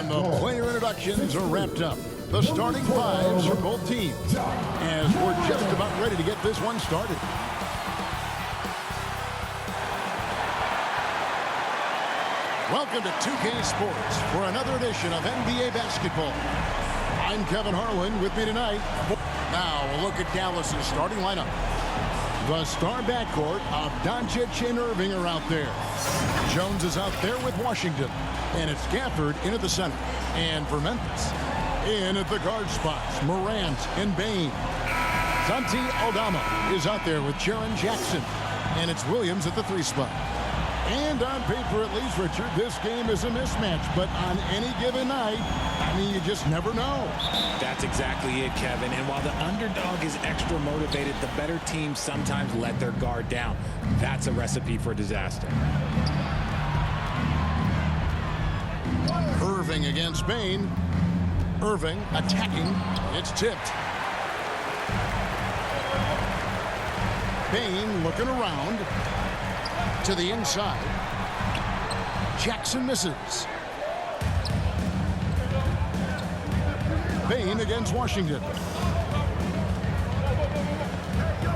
And the player introductions are wrapped up. The starting fives for both teams, as we're just about ready to get this one started. Welcome to 2K Sports for another edition of NBA basketball. I'm Kevin Harlan. With me tonight. Now we'll look at Dallas's starting lineup. The star backcourt of Doncic and Irving are out there. Jones is out there with Washington. And it's Gafford in at the center. And for Memphis, in at the guard spots, Morant and Bain. Santi Aldama is out there with Jaren Jackson. And it's Williams at the 3 spot. And on paper, at least, Richard, this game is a mismatch. But on any given night, I mean, you just never know. That's exactly it, Kevin. And while the underdog is extra motivated, the better teams sometimes let their guard down. That's a recipe for disaster. Irving against Bain. Irving attacking. It's tipped. Bain looking around. To the inside. Jackson misses. Bain against Washington.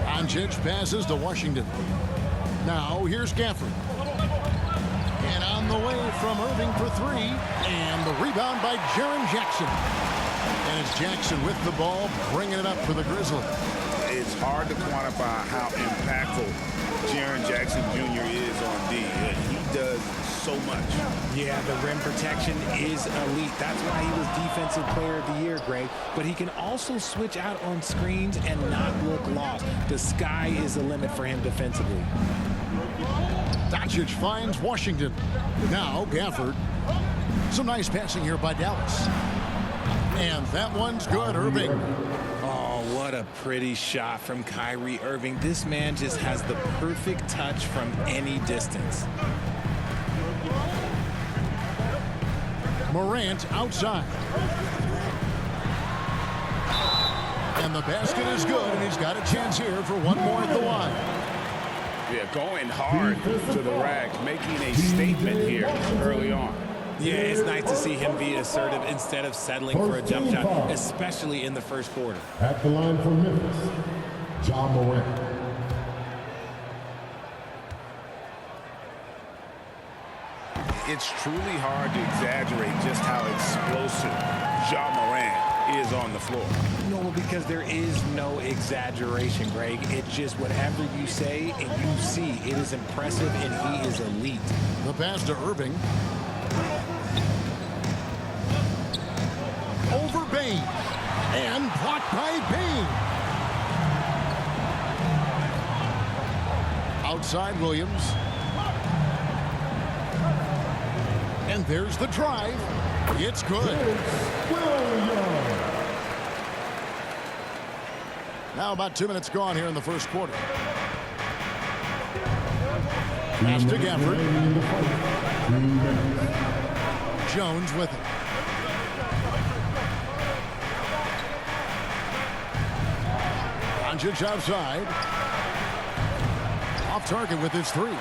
Doncic passes to Washington. Now here's Gafford. And on the way from Irving for 3. And the rebound by Jaren Jackson. And it's Jackson with the ball, bringing it up for the Grizzlies. It's hard to quantify how impactful Jaren Jackson Jr. is on D. He does so much. Yeah, the rim protection is elite. That's why he was Defensive Player of the Year, Greg. But he can also switch out on screens and not look lost. The sky is the limit for him defensively. Doncic finds Washington. Now Gafford. Some nice passing here by Dallas. And that one's good, Irving. Oh, what a pretty shot from Kyrie Irving. This man just has the perfect touch from any distance. Morant outside. And the basket is good, and he's got a chance here for one more at the line. Yeah, going hard to the rack, making a statement here early on. Yeah, it's nice to see him be assertive instead of settling for a jump shot, especially in the first quarter. At the line for Memphis, John Morant. It's truly hard to exaggerate just how explosive Ja Morant is on the floor. No, because there is no exaggeration, Greg. It's just whatever you say and you see. It is impressive, and he is elite. The pass to Irving. Over Bain. And blocked by Bain. Outside Williams. And there's the drive. It's good. Now about 2 minutes gone here in the first quarter. Pass to Gafford. Jones with it. Doncic outside. Off target with his 3.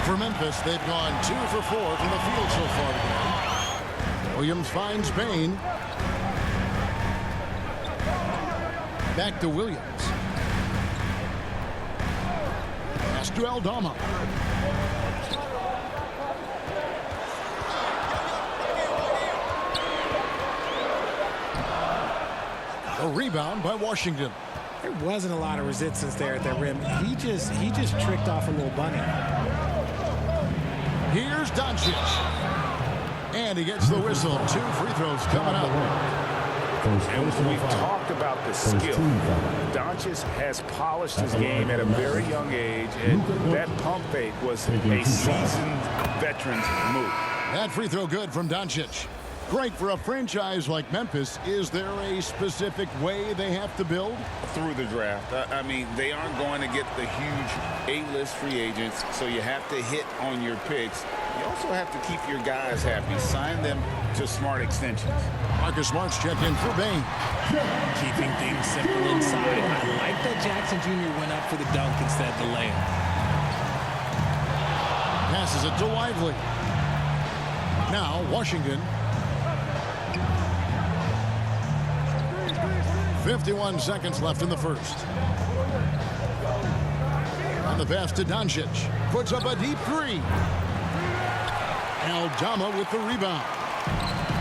For Memphis, they've gone 2 for 4 from the field so far today. Williams finds Bain. Back to Williams. Pass to Aldama. A rebound by Washington. There wasn't a lot of resistance there at that rim. He just tricked off a little bunny. Here's Doncic. And he gets the whistle. 2 free throws coming up. And we've talked about the skill. Doncic has polished his game at a very young age, and that pump fake was a seasoned veteran's move. That free throw good from Doncic. Great for a franchise like Memphis. Is there a specific way they have to build? Through the draft. I mean, they aren't going to get the huge A-list free agents, so you have to hit on your picks. You also have to keep your guys happy. Sign them to smart extensions. Marcus Smart's checked in for Bain. Keeping things simple inside. I like that Jackson Jr. went up for the dunk instead of the layup. Passes it to Lively. Now Washington. 51 seconds left in the first. On the pass to Doncic. Puts up a deep three. Aldama with the rebound.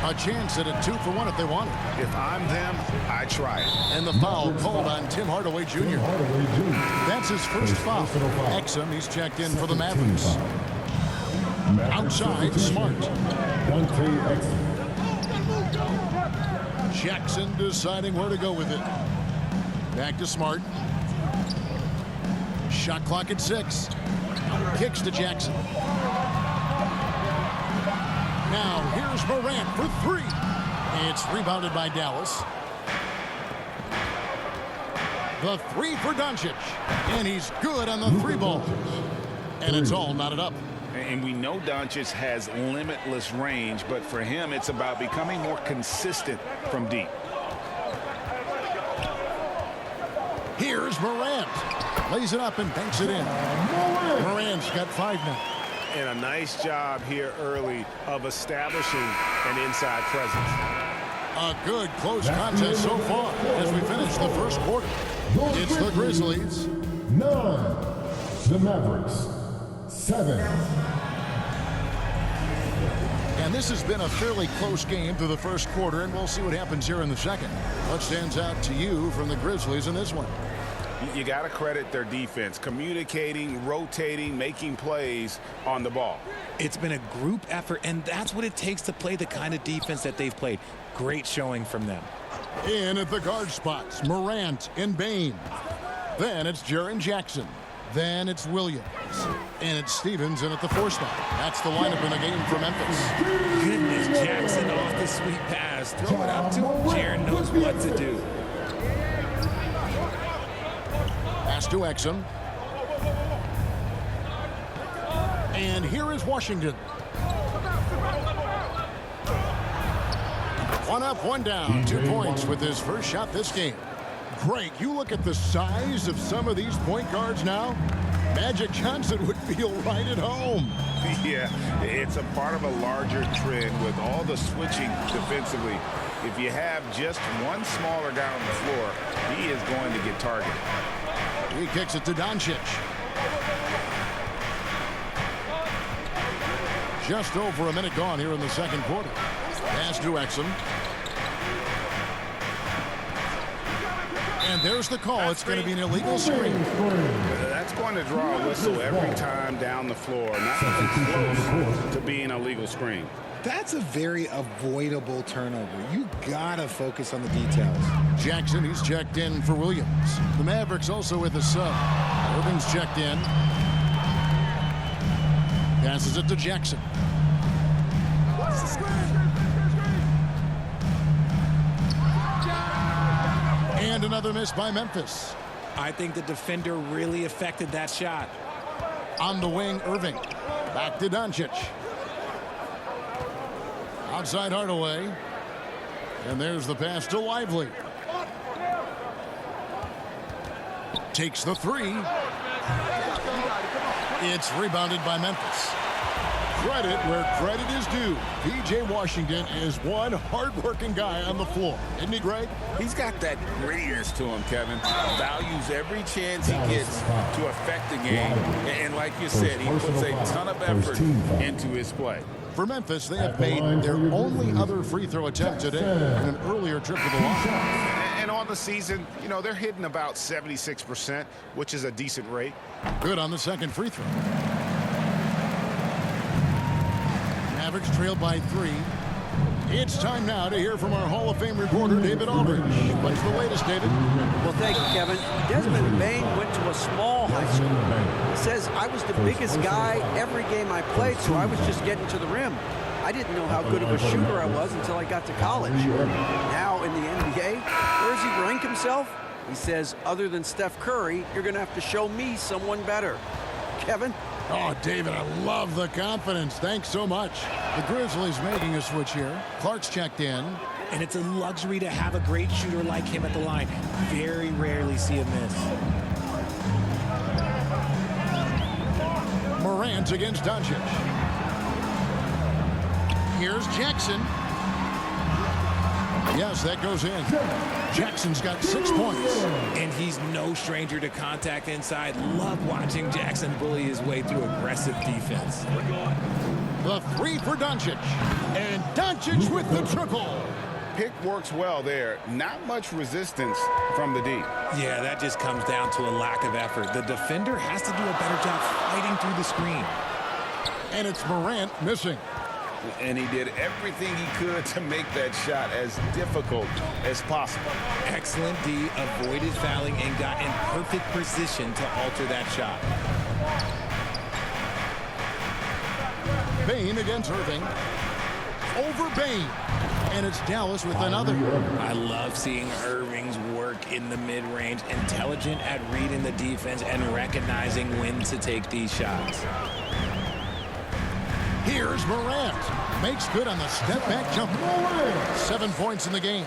A chance at a 2-for-1 if they want it. If I'm them, I try it. And the foul called on Tim Hardaway Jr. That's his first foul. Exum, he's checked in for the Mavericks. Outside, Smart. Jackson deciding where to go with it. Back to Smart. Shot clock at 6. Kicks to Jackson. Now here's Morant for 3. It's rebounded by Dallas. The 3 for Doncic. And he's good on the 3-ball. And it's all knotted up. And we know Doncic has limitless range, but for him, it's about becoming more consistent from deep. Here's Morant. Lays it up and banks it in. Morant's got 5 now. And a nice job here early of establishing an inside presence. A good close contest so far as we finish the first quarter. It's the Grizzlies 9. The Mavericks 7. And this has been a fairly close game through the first quarter, and we'll see what happens here in the second. What stands out to you from the Grizzlies in this one? You got to credit their defense, communicating, rotating, making plays on the ball. It's been a group effort, and that's what it takes to play the kind of defense that they've played. Great showing from them. In at the guard spots, Morant and Bain. Then it's Jaren Jackson. Then it's Williams. And it's Stevens in at the 4 spot. That's the lineup in the game for Memphis. Goodness, Jackson off the sweet pass. Throw it up to him. Jaren knows what to do. Pass to Exum. And here is Washington. 1 up, 1 down. 2 points with his first shot this game. Greg, you look at the size of some of these point guards now. Magic Johnson would feel right at home. Yeah, it's a part of a larger trend with all the switching defensively. If you have just one smaller guy on the floor, he is going to get targeted. He kicks it to Doncic. Just over a minute gone here in the second quarter. Pass to Exum. And there's the call. It's going to be an illegal screen. That's going to draw a whistle every time down the floor. Not even close to being a legal screen. That's a very avoidable turnover. You gotta focus on the details. Jackson, he's checked in for Williams. The Mavericks also with a sub. Irving's checked in. Passes it to Jackson. And another miss by Memphis. I think the defender really affected that shot. On the wing, Irving. Back to Doncic. Outside Hardaway. And there's the pass to Lively. Takes the 3. It's rebounded by Memphis. Credit where credit is due. P.J. Washington is one hard-working guy on the floor. Isn't he, Greg? He's got that grittiness to him, Kevin. Values every chance he gets to affect the game. And like you said, he puts a ton of effort into his play. For Memphis, they have made their only other free throw attempt today in an earlier trip to the line. And on the season, you know, they're hitting about 76%, which is a decent rate. Good on the second free throw. Mavericks trailed by 3. It's time now to hear from our Hall of Fame reporter, David Aldridge. What's the latest, David? Well, thank you, Kevin. Desmond Bain went to a small high school. He says, I was the biggest guy every game I played, so I was just getting to the rim. I didn't know how good of a shooter I was until I got to college. Now in the NBA, where does he rank himself? He says, other than Steph Curry, you're going to have to show me someone better. Kevin? Oh, David, I love the confidence. Thanks so much. The Grizzlies making a switch here. Clark's checked in. And it's a luxury to have a great shooter like him at the line. Very rarely see a miss. Morant against Doncic. Here's Jackson. Yes, that goes in. Jackson's got 6 points. And he's no stranger to contact inside. Love watching Jackson bully his way through aggressive defense. The three for Doncic. And Doncic with the triple. Pick works well there. Not much resistance from the D. Yeah, that just comes down to a lack of effort. The defender has to do a better job fighting through the screen. And it's Morant missing. And he did everything he could to make that shot as difficult as possible. Excellent D, avoided fouling and got in perfect position to alter that shot. Bane against Irving. Over Bane. And it's Dallas with another. I love seeing Irving's work in the mid-range, intelligent at reading the defense and recognizing when to take these shots. Here's Morant. Makes good on the step-back jumper. 7 points in the game.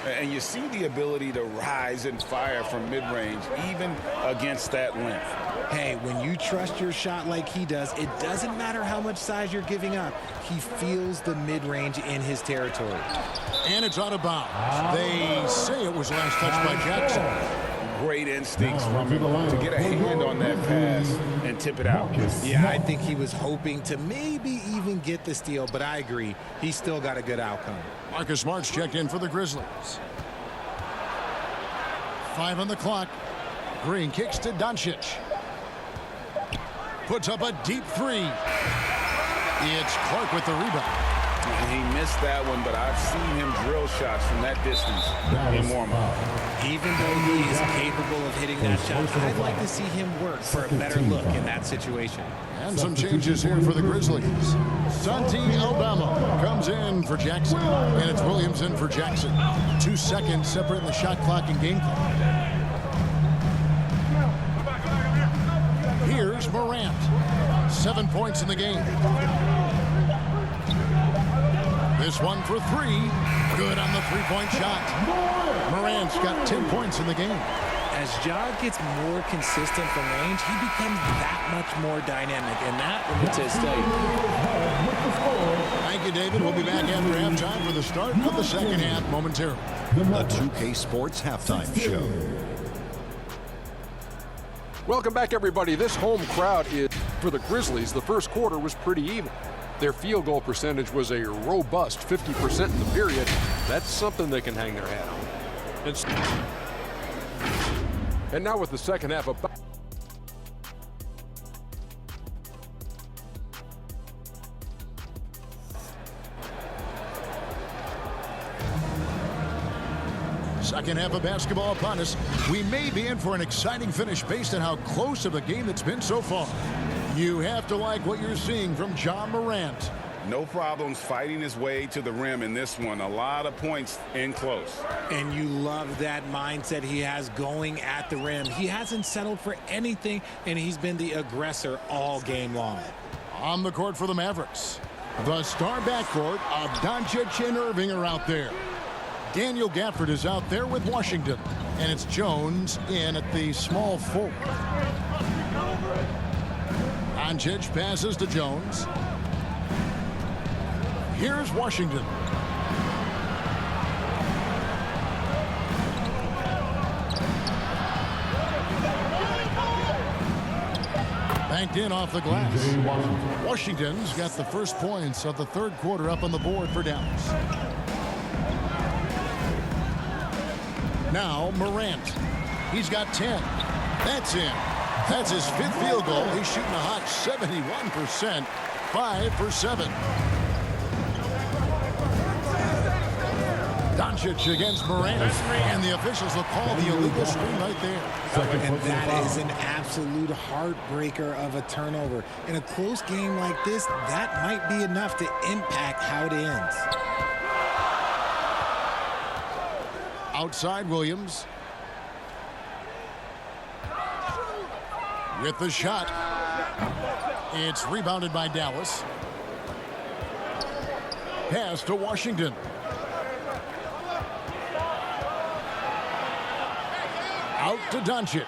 And you see the ability to rise and fire from mid-range, even against that length. Hey, when you trust your shot like he does, it doesn't matter how much size you're giving up. He feels the mid-range in his territory. And it's out of bounds. They say it was last touched by Jackson. Great instincts from him to get a hand on that pass and tip it out. Yeah, I think he was hoping to maybe even get the steal, but I agree. He still got a good outcome. Marcus Smart's checked in for the Grizzlies. 5 on the clock. Green kicks to Doncic. Puts up a deep three. It's Clark with the rebound. He missed that one, but I've seen him drill shots from that distance in warm-up. Even though he is capable of hitting that shot, I'd like to see him work for a better look in that situation. And some changes here for the Grizzlies. Santi Alabama comes in for Jackson. And it's Williams in for Jackson. 2 seconds separating the shot clock and game clock. Here's Morant. 7 points in the game. This one for 3. Good on the three-point shot. Morant's got 10 points in the game. As Ja gets more consistent from range, he becomes that much more dynamic. And that, let me just tell you. Thank you, David. We'll be back after halftime for the start of the second half momentarily. The 2K Sports Halftime Show. Welcome back, everybody. This home crowd is for the Grizzlies. The first quarter was pretty even. Their field goal percentage was a robust 50% in the period. That's something they can hang their hat on. And now with the second half of second half of basketball upon us. We may be in for an exciting finish based on how close of a game it's been so far. You have to like what you're seeing from Ja Morant. No problems fighting his way to the rim in this one. A lot of points in close. And you love that mindset he has going at the rim. He hasn't settled for anything, and he's been the aggressor all game long. On the court for the Mavericks. The star backcourt of Doncic and Irving are out there. Daniel Gafford is out there with Washington. And it's Jones in at the small forward. Doncic passes to Jones. Here's Washington. Banked in off the glass. Washington's got the first points of the third quarter up on the board for Dallas. Now Morant. He's got 10. That's in. That's his 5th field goal. He's shooting a hot 71%. 5 for 7. Doncic against Morant. And the officials will call the illegal screen right there. And that is an absolute heartbreaker of a turnover. In a close game like this, that might be enough to impact how it ends. Outside Williams. With the shot. It's rebounded by Dallas. Pass to Washington. Out to Doncic.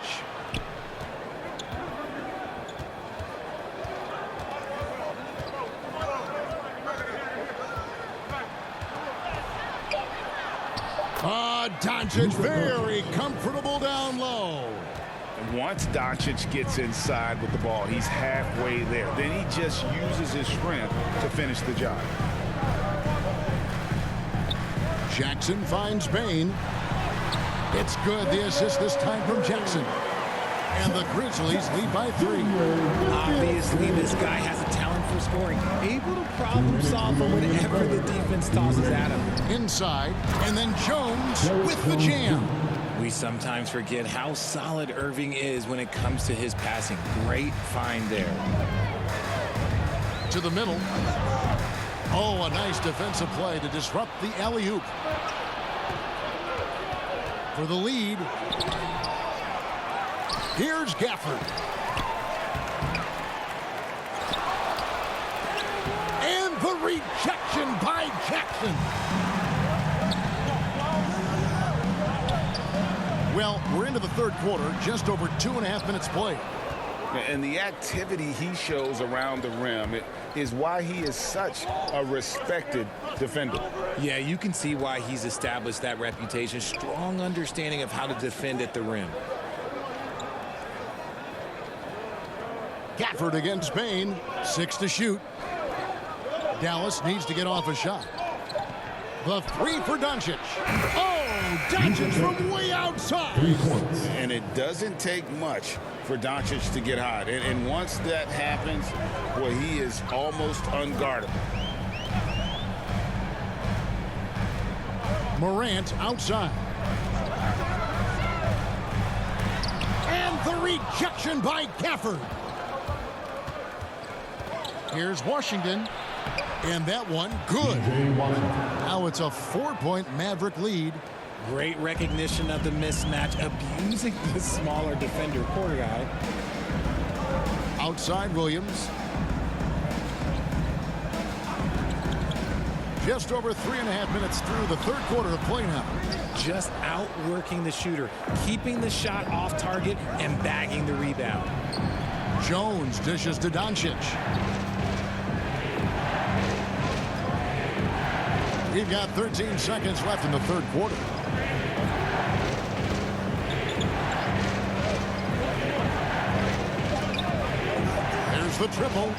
Doncic very comfortable down low. Once Doncic gets inside with the ball, he's halfway there. Then he just uses his strength to finish the job. Jackson finds Bain. It's good. The assist this time from Jackson. And the Grizzlies lead by 3. Obviously, this guy has a talent for scoring. Able to problem solve for whatever the defense tosses at him. Inside, and then Jones with the jam. We sometimes forget how solid Irving is when it comes to his passing. Great find there. To the middle. Oh, a nice defensive play to disrupt the alley-oop. For the lead, here's Gafford. And the rejection by Jackson. Well, we're into the third quarter, just over 2.5 minutes played. And the activity he shows around the rim is why he is such a respected defender. Yeah, you can see why he's established that reputation. Strong understanding of how to defend at the rim. Gafford against Bain. 6 to shoot. Dallas needs to get off a shot. The 3 for Doncic. Oh, Doncic from way outside. And it doesn't take much for Doncic to get hot. And once that happens, well, he is almost unguardable. Morant outside. And the rejection by Gafford. Here's Washington. And that one, good. Now it's a 4-point Maverick lead. Great recognition of the mismatch, abusing the smaller defender, poor guy. Outside Williams. Just over 3.5 minutes through the third quarter of play now. Just outworking the shooter, keeping the shot off target and bagging the rebound. Jones dishes to Doncic. We've got 13 seconds left in the third quarter. There's the triple.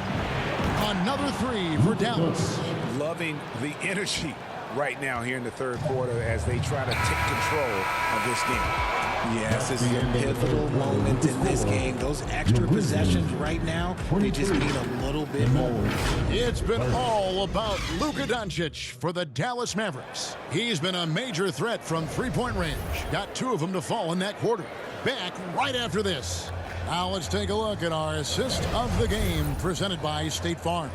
Another 3 for Dallas. Loving the energy right now here in the third quarter as they try to take control of this game. Yes, this is a pivotal moment in this game. Those extra possessions right now, they just mean a little bit more. It's been all about Luka Doncic for the Dallas Mavericks. He's been a major threat from three-point range. Got 2 of them to fall in that quarter. Back right after this. Now let's take a look at our assist of the game presented by State Farm.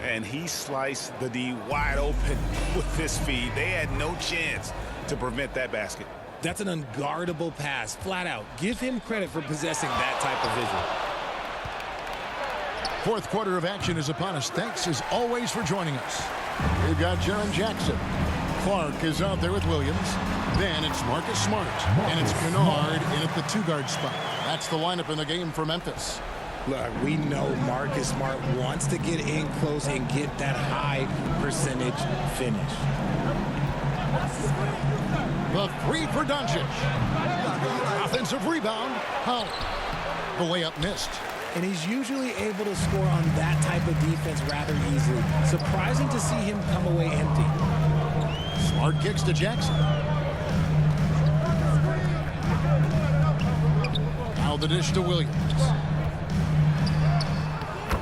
And he sliced the D wide open with his feed. They had no chance to prevent that basket. That's an unguardable pass, flat out. Give him credit for possessing that type of vision. Fourth quarter of action is upon us. Thanks as always for joining us. We've got Jaren Jackson. Clark is out there with Williams. Then it's Marcus Smart. And it's Kennard in at the 2-guard spot. That's the lineup in the game for Memphis. Look, we know Marcus Smart wants to get in close and get that high percentage finish. The 3 for Doncic. Offensive rebound. Howard. The layup missed. And he's usually able to score on that type of defense rather easily. Surprising to see him come away empty. Smart kicks to Jackson. Now the dish to Williams.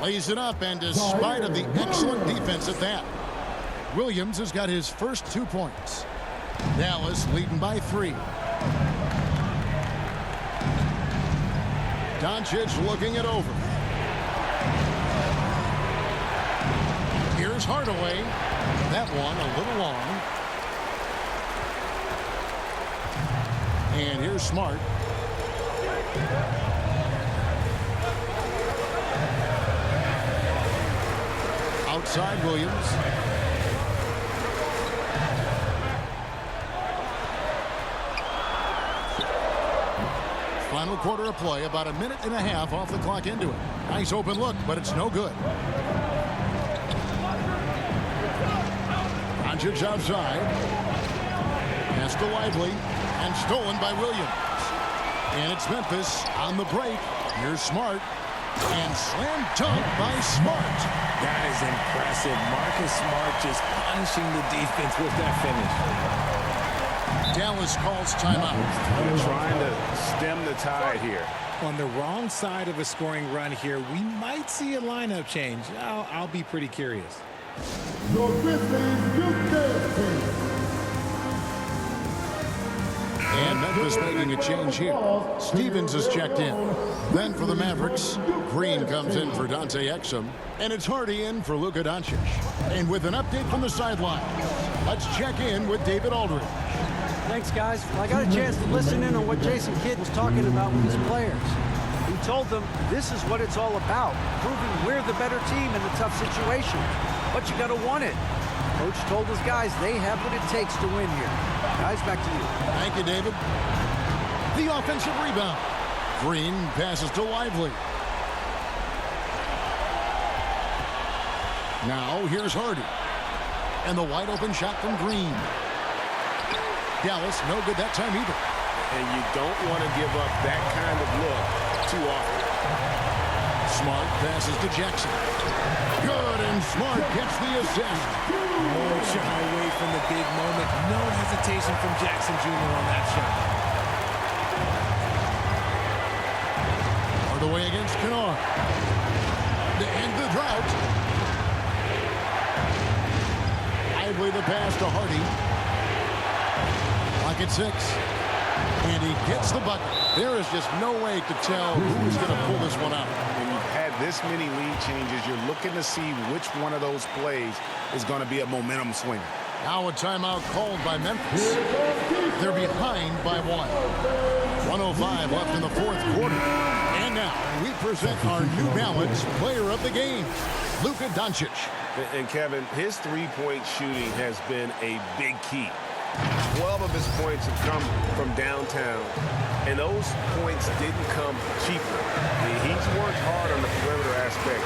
Lays it up, and despite of the excellent defense at that, Williams has got his first 2 points. Dallas leading by 3. Doncic looking it over. Here's Hardaway. That one a little long. And here's Smart. Outside Williams. Final quarter of play, about 1.5 minutes off the clock into it. Nice open look, but it's no good. Doncic outside. Pass to Lively, and stolen by Williams. And it's Memphis on the break. Here's Smart, and slam dunk by Smart. That is impressive. Marcus Smart just punishing the defense with that finish. Dallas calls timeout. They're trying to stem the tide here. On the wrong side of a scoring run here, we might see a lineup change. I'll be pretty curious. Your Grizzlies gusten. And Memphis making a change here. Stevens is checked in. Then for the Mavericks, Green comes in for Dante Exum. And it's Hardy in for Luka Doncic. And with an update from the sideline, let's check in with David Aldridge. Thanks, guys. Well, I got a chance to listen in on what Jason Kidd was talking about with his players. He told them this is what it's all about, proving we're the better team in the tough situation. But you got to want it. Coach told his guys they have what it takes to win here. Guys, back to you. Thank you, David. The offensive rebound. Green passes to Lively. Now here's Hardy. And the wide open shot from Green. Dallas, no good that time either. And you don't want to give up that kind of look too often. Smart passes to Jackson. Good, and Smart gets the assist. Won't shy away from the big moment. No hesitation from Jackson Jr. on that shot. All the way against Kennard. To end the drought. Lively the pass to Hardy. Lock at 6. And he gets the bucket. There is just no way to tell who's going to pull this one out. When you've had this many lead changes, you're looking to see which one of those plays is going to be a momentum swinger. Now a timeout called by Memphis. They're behind by 1. 1:05 left in the fourth quarter. And now we present our New Balance player of the game, Luka Doncic. And Kevin, his three-point shooting has been a big key. 12 of his points have come from downtown, and those points didn't come cheaply. He's worked hard on the perimeter aspect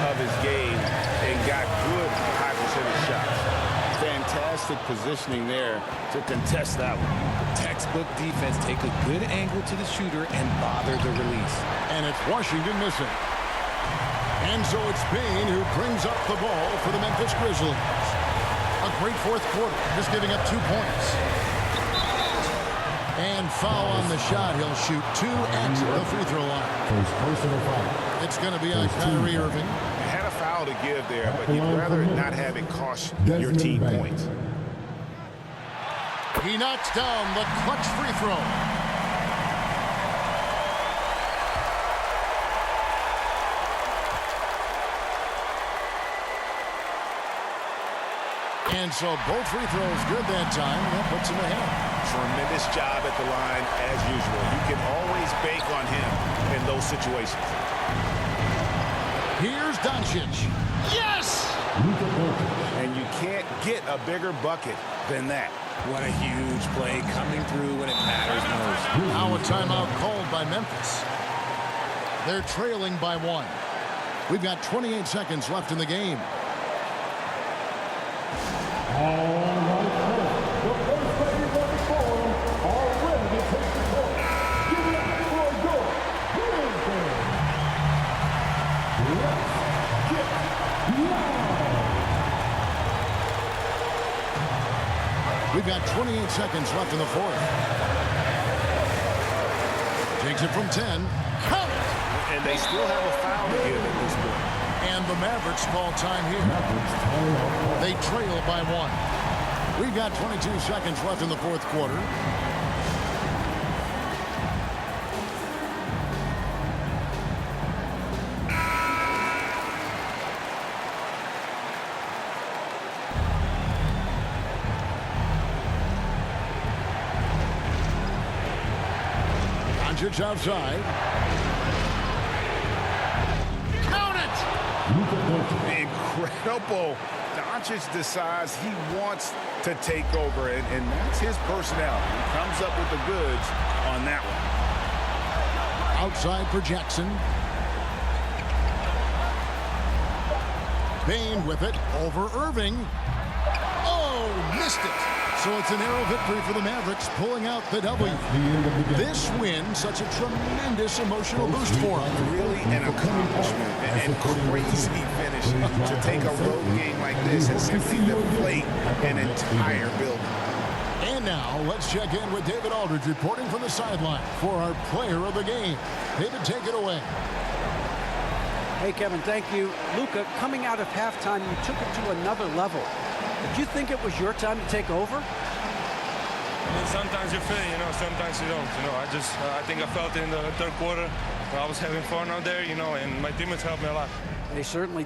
of his game and got good high percentage shots. Fantastic positioning there to contest that one. Textbook defense. Take a good angle to the shooter and bother the release. And it's Washington missing. And so it's Bain who brings up the ball for the Memphis Grizzlies. A great fourth quarter, just giving up 2 points. And foul on the shot. He'll shoot 2 at the free throw line. Personal foul. It's going to be on Kyrie Irving. Had a foul to give there, but you'd rather not have it cost your team points. He knocks down the clutch free throw. And so both free throws good that time. That puts him ahead. Tremendous job at the line as usual. You can always bank on him in those situations. Here's Doncic. Yes! And you can't get a bigger bucket than that. What a huge play coming through when it matters most. Now a timeout called by Memphis. They're trailing by 1. We've got 28 seconds left in the game. All right, the first ladies of the forum are ready to take the court. Give it up for your Grizzlies. Let's get loud. We've got 28 seconds left in the fourth. Takes it from 10. Count it! And they still have a foul to give at this point. And the Mavericks call time here. They trail by 1. We've got 22 seconds left in the fourth quarter. Doncic outside. Count it! Incredible. Doncic decides he wants to take over, and that's his personality. He comes up with the goods on that one. Outside for Jackson. Bain with it over Irving. Oh, missed it. So it's a narrow victory for the Mavericks, pulling out the W. This win, such a tremendous emotional boost for them. Really an accomplishment and crazy finish to take a road game like this and simply deflate an entire building. And now, let's check in with David Aldridge reporting from the sideline for our player of the game. David, take it away. Hey, Kevin, thank you. Luka, coming out of halftime, you took it to another level. Did you think it was your time to take over? I mean, sometimes you feel it, sometimes you don't. I think I felt it in the third quarter. I was having fun out there, and my teammates helped me a lot. They certainly